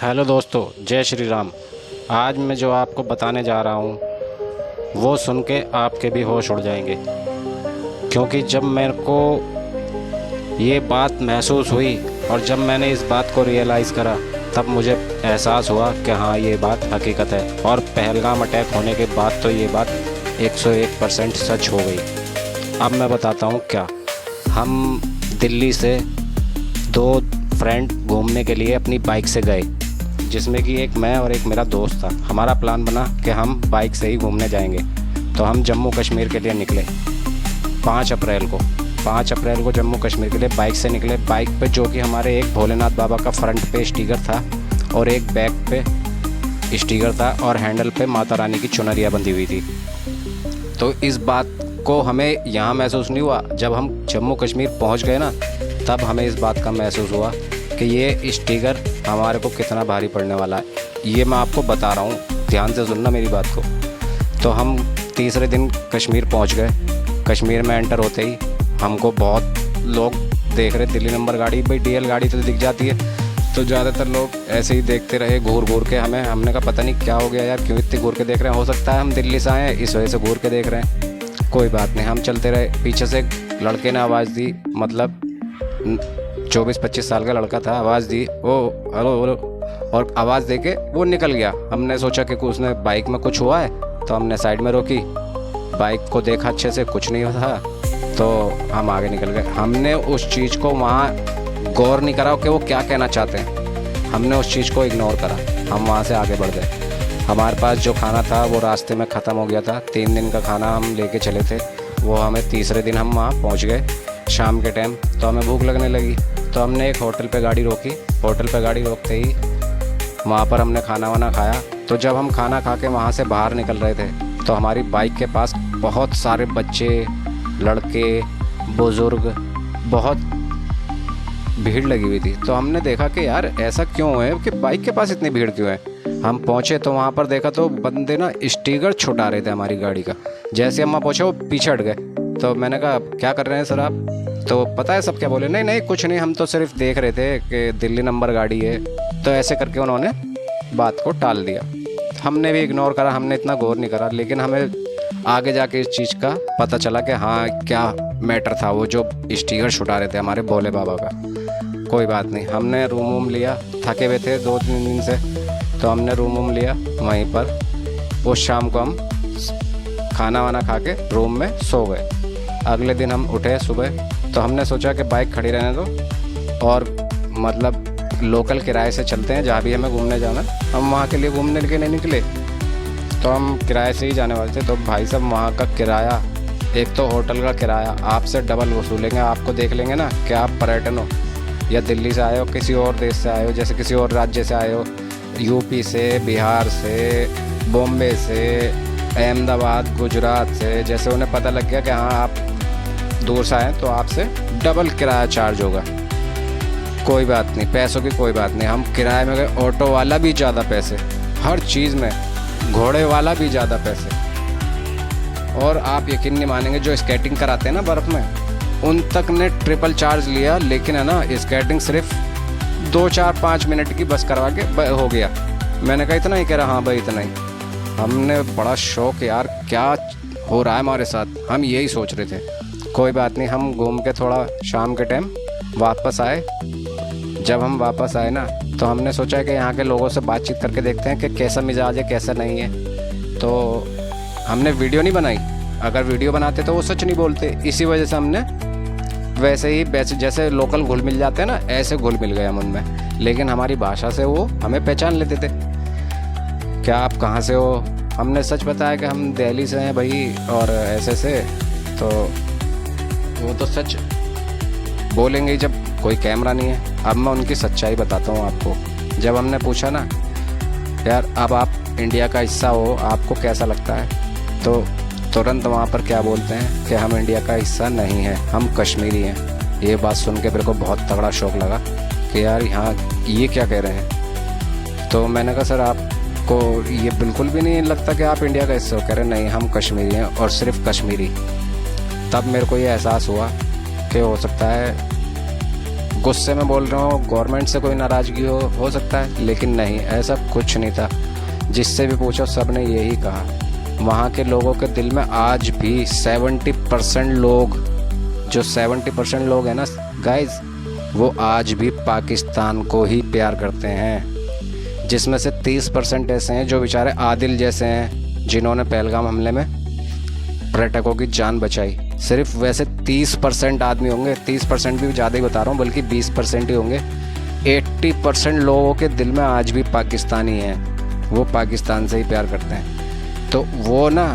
Hello दोस्तों, जय श्री राम। आज मैं जो आपको बताने जा रहा हूँ वो सुन के आपके भी होश उड़ जाएंगे, क्योंकि जब मेरे को ये बात महसूस हुई और जब मैंने इस बात को रियलाइज़ करा तब मुझे एहसास हुआ कि हाँ, ये बात हकीकत है। और पहलगाम अटैक होने के बाद तो ये बात 101% सच हो गई। अब मैं बताता हूँ क्या। हम दिल्ली से दो फ्रेंड घूमने के लिए अपनी बाइक से गए, जिसमें कि एक मैं और एक मेरा दोस्त था। हमारा प्लान बना कि हम बाइक से ही घूमने जाएंगे, तो हम जम्मू कश्मीर के लिए निकले 5 अप्रैल को जम्मू कश्मीर के लिए बाइक से निकले। बाइक पे जो कि हमारे एक भोलेनाथ बाबा का फ्रंट पे स्टिकर था और एक बैक पे स्टिकर था और हैंडल पे माता रानी की चुनरिया बंधी हुई थी। तो इस बात को हमें यहाँ महसूस नहीं हुआ। जब हम जम्मू कश्मीर पहुँच गए ना, तब हमें इस बात का महसूस हुआ कि ये स्टिकर हमारे को कितना भारी पड़ने वाला है। ये मैं आपको बता रहा हूँ, ध्यान से सुनना मेरी बात को। तो हम तीसरे दिन कश्मीर पहुँच गए। कश्मीर में एंटर होते ही हमको बहुत लोग देख रहे। दिल्ली नंबर गाड़ी, भाई डीएल गाड़ी तो दिख जाती है, तो ज़्यादातर लोग ऐसे ही देखते रहे घूर घूर के हमें। हमने कहा पता नहीं क्या हो गया यार, क्यों इतने घूर के देख रहे हैं। हो सकता है हम दिल्ली से आए हैं, इस वजह से घूर के देख रहे हैं। कोई बात नहीं, हम चलते रहे। पीछे से एक लड़के ने आवाज़ दी, मतलब 24-25 साल का लड़का था। आवाज़ दी, ओ हेलो हेलो, और आवाज़ दे के वो निकल गया। हमने सोचा कि उसने बाइक में कुछ हुआ है, तो हमने साइड में रोकी, बाइक को देखा अच्छे से, कुछ नहीं था, तो हम आगे निकल गए। हमने उस चीज़ को वहाँ गौर नहीं करा कि वो क्या कहना चाहते हैं। हमने उस चीज़ को इग्नोर करा, हम वहाँ से आगे बढ़ गए। हमारे पास जो खाना था वो रास्ते में ख़त्म हो गया था। 3 दिन का खाना हम लेके चले थे, वो हमें तीसरे दिन हम वहाँ पहुँच गए शाम के टाइम। तो हमें भूख लगने लगी, तो हमने एक होटल पे गाड़ी रोकी। होटल पे गाड़ी रोकते ही वहाँ पर हमने खाना वाना खाया। तो जब हम खाना खा के वहाँ से बाहर निकल रहे थे, तो हमारी बाइक के पास बहुत सारे बच्चे, लड़के, बुज़ुर्ग, बहुत भीड़ लगी हुई थी। तो हमने देखा कि यार ऐसा क्यों है कि बाइक के पास इतनी भीड़ क्यों है। हम पहुँचे तो वहाँ पर देखा तो बंदे ना स्टिकर छुटा रहे थे हमारी गाड़ी का। जैसे हम वहाँ पहुँचे वो पीछे हट गए। तो मैंने कहा क्या कर रहे हैं सर आप? तो पता है सब क्या बोले, नहीं नहीं कुछ नहीं, हम तो सिर्फ देख रहे थे कि दिल्ली नंबर गाड़ी है। तो ऐसे करके उन्होंने बात को टाल दिया। हमने भी इग्नोर करा, हमने इतना गौर नहीं करा। लेकिन हमें आगे जाके इस चीज़ का पता चला कि हाँ, क्या मैटर था वो जो स्टिकर छुटा रहे थे हमारे भोले बाबा का। कोई बात नहीं, हमने रूम वूम लिया, थके हुए थे 2-3 दिन से, तो हमने रूम वूम लिया वहीं पर। उस शाम को हम खाना वाना खा के रूम में सो गए। अगले दिन हम उठे सुबह, तो हमने सोचा कि बाइक खड़ी रहने दो और मतलब लोकल किराए से चलते हैं जहाँ भी हमें घूमने जाना। हम वहाँ के लिए घूमने के नहीं निकले, तो हम किराए से ही जाने वाले थे। तो भाई साहब वहाँ का किराया, एक तो होटल का किराया आपसे डबल वसूलेंगे। आपको देख लेंगे ना कि आप पर्यटन हो या दिल्ली से आए हो, किसी और देश से आए हो, जैसे किसी और राज्य से आए हो, यूपी से, बिहार से, बॉम्बे से, अहमदाबाद, गुजरात से। जैसे उन्हें पता लग गया कि हाँ आप दूर से आए, तो आपसे डबल किराया चार्ज होगा। कोई बात नहीं, पैसों की कोई बात नहीं। हम किराए में गए, ऑटो वाला भी ज़्यादा पैसे, हर चीज़ में, घोड़े वाला भी ज़्यादा पैसे। और आप यकीन नहीं मानेंगे, जो स्केटिंग कराते हैं ना बर्फ़ में, उन तक ने ट्रिपल चार्ज लिया। लेकिन है ना, स्केटिंग सिर्फ 2-4-5 मिनट की बस करवा के हो गया। मैंने कहा इतना ही? कह रहा हाँ भाई इतना ही। हमने बड़ा शौक, यार क्या हो रहा है हमारे साथ, हम यही सोच रहे थे। कोई बात नहीं, हम घूम के थोड़ा शाम के टाइम वापस आए। जब हम वापस आए ना, तो हमने सोचा कि यहाँ के लोगों से बातचीत करके देखते हैं कि कैसा मिजाज है, कैसा नहीं है। तो हमने वीडियो नहीं बनाई, अगर वीडियो बनाते तो वो सच नहीं बोलते। इसी वजह से हमने वैसे ही जैसे लोकल घुल मिल जाते हैं ना, ऐसे घुल मिल गए हम उनमें। लेकिन हमारी भाषा से वो हमें पहचान लेते थे। क्या आप कहाँ से हो? हमने सच बताया कि हम दिल्ली से हैं भाई, और ऐसे से। तो वो तो सच बोलेंगे ही जब कोई कैमरा नहीं है। अब मैं उनकी सच्चाई बताता हूँ आपको। जब हमने पूछा ना, यार अब आप इंडिया का हिस्सा हो, आपको कैसा लगता है? तो तुरंत वहाँ पर क्या बोलते हैं कि हम इंडिया का हिस्सा नहीं हैं, हम कश्मीरी हैं। ये बात सुन के मेरे को बहुत तगड़ा शौक लगा कि यार यहाँ ये क्या कह रहे हैं। तो मैंने कहा सर आपको ये बिल्कुल भी नहीं लगता कि आप इंडिया का हिस्सा हो? कह रहे नहीं, हम कश्मीरी हैं और सिर्फ कश्मीरी। तब मेरे को ये एहसास हुआ कि हो सकता है गुस्से में बोल रहा हूँ, गवर्नमेंट से कोई नाराज़गी हो सकता है, लेकिन नहीं, ऐसा कुछ नहीं था। जिससे भी पूछो सब ने यही कहा। वहाँ के लोगों के दिल में आज भी 70% लोग, जो 70% लोग हैं ना गाइज, वो आज भी पाकिस्तान को ही प्यार करते हैं। जिसमें से 30% ऐसे हैं जो बेचारे आदिल जैसे हैं, जिन्होंने पहलगाम हमले में पर्यटकों की जान बचाई। सिर्फ वैसे 30% आदमी होंगे, 30% भी ज़्यादा ही बता रहा हूँ, बल्कि 20% ही होंगे। 80% लोगों के दिल में आज भी पाकिस्तानी हैं, वो पाकिस्तान से ही प्यार करते हैं। तो वो ना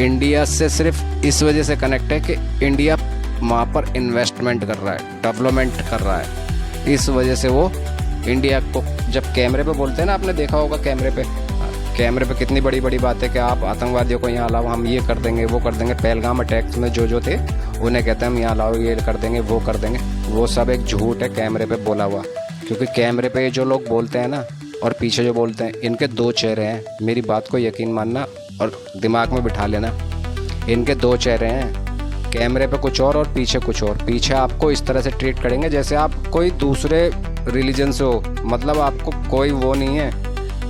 इंडिया से सिर्फ इस वजह से कनेक्ट है कि इंडिया वहाँ पर इन्वेस्टमेंट कर रहा है, डेवलपमेंट कर रहा है। इस वजह से वो इंडिया को, जब कैमरे पे बोलते हैं ना, आपने देखा होगा कैमरे पे कितनी बड़ी बड़ी बात है कि आप आतंकवादियों को यहाँ लाओ, हम ये कर देंगे, वो कर देंगे। पहलगाम अटैक्स में जो थे उन्हें कहते हैं हम यहाँ लाओ, ये कर देंगे, वो कर देंगे। वो सब एक झूठ है कैमरे पे बोला हुआ। क्योंकि कैमरे पे जो लोग बोलते हैं ना और पीछे जो बोलते हैं, इनके दो चेहरे हैं। मेरी बात को यकीन मानना और दिमाग में बिठा लेना, इनके दो चेहरे हैं। कैमरे पे कुछ और पीछे कुछ और। पीछे आपको इस तरह से ट्रीट करेंगे जैसे आप कोई दूसरे रिलीजन से हो। मतलब आपको कोई वो नहीं है,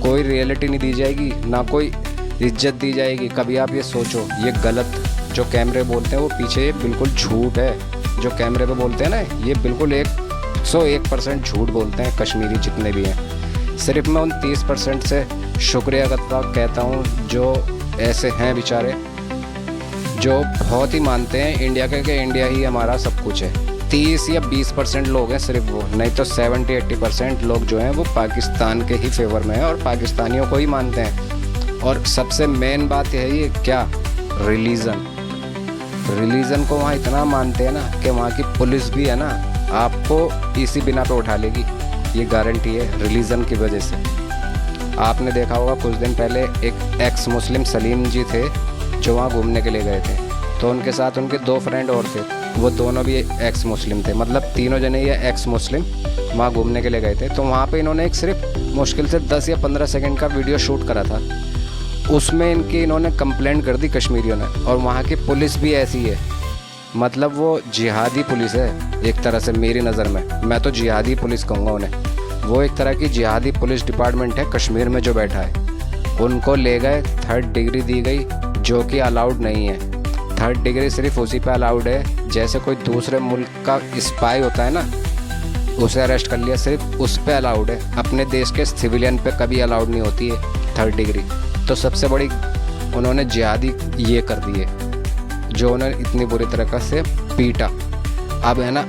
कोई रियलिटी नहीं दी जाएगी, ना कोई इज्जत दी जाएगी। कभी आप ये सोचो, ये गलत जो कैमरे बोलते हैं वो पीछे बिल्कुल झूठ है। जो कैमरे पे बोलते हैं ना, ये बिल्कुल 101% झूठ बोलते हैं कश्मीरी जितने भी हैं। सिर्फ मैं उन 30% से शुक्रिया कहता हूँ जो ऐसे हैं बेचारे, जो बहुत ही मानते हैं इंडिया के, कि इंडिया ही हमारा सब कुछ है। 30 या 20% लोग हैं सिर्फ वो, नहीं तो 70-80% लोग जो हैं वो पाकिस्तान के ही फेवर में हैं और पाकिस्तानियों को ही मानते हैं। और सबसे मेन बात यही है क्या, रिलीजन को वहाँ इतना मानते हैं ना कि वहाँ की पुलिस भी है ना आपको इसी बिना पे उठा लेगी, ये गारंटी है रिलीजन की वजह से। आपने देखा होगा कुछ दिन पहले एक एक्स मुस्लिम सलीम जी थे जो वहाँ घूमने के लिए गए थे, तो उनके साथ उनके 2 फ्रेंड और थे, वो दोनों भी एक्स मुस्लिम थे। मतलब तीनों जने ये एक्स मुस्लिम वहाँ घूमने के लिए गए थे। तो वहाँ पे इन्होंने एक सिर्फ मुश्किल से 10 या 15 सेकंड का वीडियो शूट करा था। उसमें इन्होंने कंप्लेंट कर दी कश्मीरियों ने, और वहाँ की पुलिस भी ऐसी है। मतलब वो जिहादी पुलिस है एक तरह से मेरी नज़र में, मैं तो जिहादी पुलिस कहूँगा उन्हें। वो एक तरह की जिहादी पुलिस डिपार्टमेंट है कश्मीर में जो बैठा है। उनको ले गए, 3rd डिग्री दी गई जो कि अलाउड नहीं है। 3rd डिग्री सिर्फ उसी पे अलाउड है जैसे कोई दूसरे मुल्क का स्पाई होता है ना, उसे अरेस्ट कर लिया, सिर्फ उस पे अलाउड है। अपने देश के सिविलियन पे कभी अलाउड नहीं होती है 3rd डिग्री। तो सबसे बड़ी उन्होंने जिहादी ये कर दी है जो उन्हें इतनी बुरी तरह से पीटा। अब है ना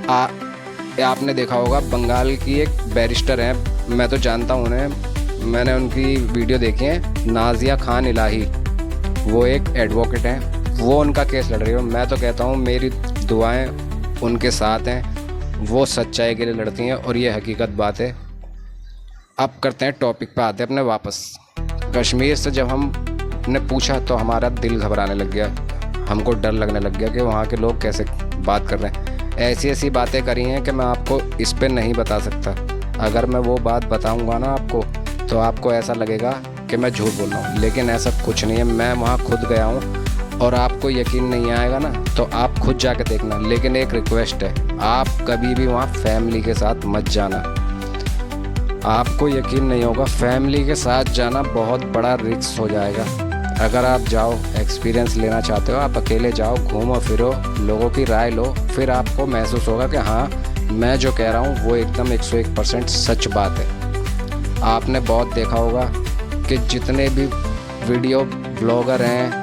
आपने देखा होगा बंगाल की एक बैरिस्टर है, मैं तो जानता हूँ उन्हें, मैंने उनकी वीडियो देखी है, नाजिया खान इलाही। वो एक एडवोकेट हैं, वो उनका केस लड़ रही है। मैं तो कहता हूँ मेरी दुआएं उनके साथ हैं, वो सच्चाई के लिए लड़ती हैं और ये हकीकत बात है। अब करते हैं टॉपिक पे आते हैं अपने वापस। कश्मीर से जब हमने पूछा तो हमारा दिल घबराने लग गया, हमको डर लगने लग गया कि वहाँ के लोग कैसे बात कर रहे हैं। ऐसी बातें करी हैं कि मैं आपको इस पे नहीं बता सकता। अगर मैं वो बात बताऊँगा ना आपको, तो आपको ऐसा लगेगा कि मैं झूठ बोल रहा हूँ, लेकिन ऐसा कुछ नहीं है। मैं वहाँ खुद गया हूँ और आपको यकीन नहीं आएगा ना तो आप खुद जाके देखना। लेकिन एक रिक्वेस्ट है, आप कभी भी वहाँ फैमिली के साथ मत जाना। आपको यकीन नहीं होगा, फैमिली के साथ जाना बहुत बड़ा रिस्क हो जाएगा। अगर आप जाओ, एक्सपीरियंस लेना चाहते हो, आप अकेले जाओ, घूमो फिरो, लोगों की राय लो, फिर आपको महसूस होगा कि हाँ मैं जो कह रहा हूँ वो एकदम 101% सच बात है। आपने बहुत देखा होगा कि जितने भी वीडियो ब्लॉगर हैं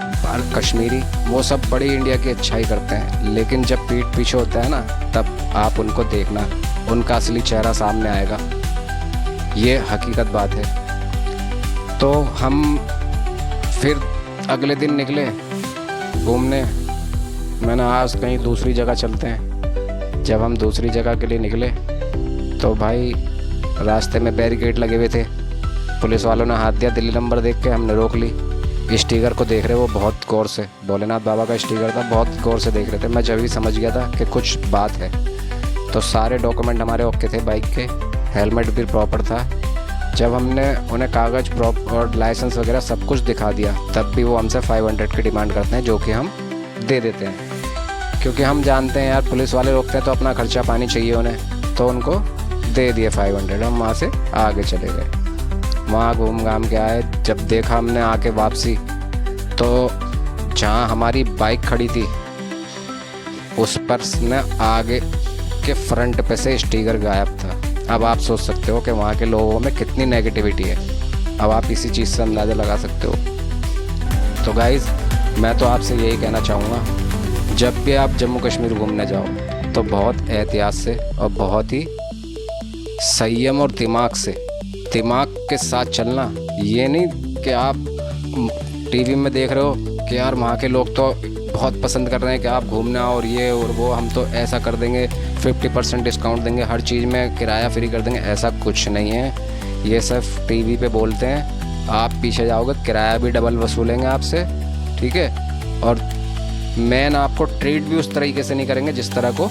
कश्मीरी, वो सब बड़ी इंडिया की अच्छाई करते हैं, लेकिन जब पीठ पीछे होता है ना, तब आप उनको देखना, उनका असली चेहरा सामने आएगा। ये हकीकत बात है। तो हम फिर अगले दिन निकले घूमने। मैंने आज कहीं दूसरी जगह चलते हैं। जब हम दूसरी जगह के लिए निकले तो भाई रास्ते में बैरिकेड लगे हुए थे, पुलिस वालों ने हाथ दिया, दिल्ली नंबर देख के हमने रोक ली। स्टिकर को देख रहे, वो बहुत गौर से, भोलेनाथ बाबा का स्टिकर था, बहुत गौर से देख रहे थे। मैं जब ही समझ गया था कि कुछ बात है। तो सारे डॉक्यूमेंट हमारे ओके थे, बाइक के, हेलमेट भी प्रॉपर था। जब हमने उन्हें कागज़ और लाइसेंस वगैरह सब कुछ दिखा दिया, तब भी वो हमसे 500 की डिमांड करते हैं, जो कि हम दे देते हैं। क्योंकि हम जानते हैं यार पुलिस वाले रोकते हैं तो अपना खर्चा पानी चाहिए उन्हें, तो उनको दे दिए 500। हम वहाँ से आगे चले गए। वहाँ घूम घाम के आए। जब देखा हमने आके वापसी, तो जहाँ हमारी बाइक खड़ी थी उस पर न आगे के फ्रंट पे से स्टिकर गायब था। अब आप सोच सकते हो कि वहाँ के लोगों में कितनी नेगेटिविटी है। अब आप इसी चीज़ से अंदाज़ा लगा सकते हो। तो गाइज़, मैं तो आपसे यही कहना चाहूँगा, जब भी आप जम्मू कश्मीर घूमने जाओ तो बहुत एहतियात से और बहुत ही संयम और दिमाग के साथ चलना। ये नहीं कि आप टीवी में देख रहे हो कि यार वहाँ के लोग तो बहुत पसंद कर रहे हैं कि आप घूमने आओ और ये और वो, हम तो ऐसा कर देंगे, 50% डिस्काउंट देंगे, हर चीज़ में किराया फ्री कर देंगे। ऐसा कुछ नहीं है। ये सिर्फ टीवी पे बोलते हैं। आप पीछे जाओगे किराया भी डबल वसूलेंगे आपसे, ठीक है। और मेन आपको ट्रीट भी उस तरीके से नहीं करेंगे जिस तरह को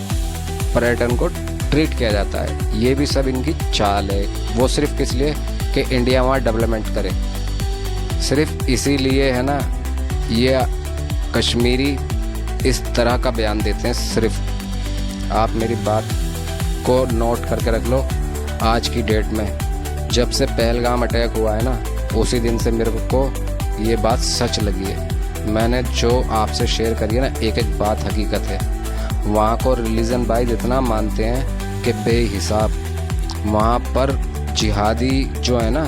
पर्यटन को ट्रीट किया जाता है। ये भी सब इनकी चाल है। वो सिर्फ किस लिए कि इंडिया वहाँ डेवलपमेंट करे, सिर्फ इसीलिए है ना ये कश्मीरी इस तरह का बयान देते हैं। सिर्फ आप मेरी बात को नोट करके रख लो। आज की डेट में जब से पहलगाम अटैक हुआ है ना, उसी दिन से मेरे को ये बात सच लगी है। मैंने जो आपसे शेयर करी है ना, एक एक बात हकीकत है। वहाँ को रिलीजन वाइज इतना मानते हैं कि बेहिसाब। वहाँ पर जिहादी जो है ना,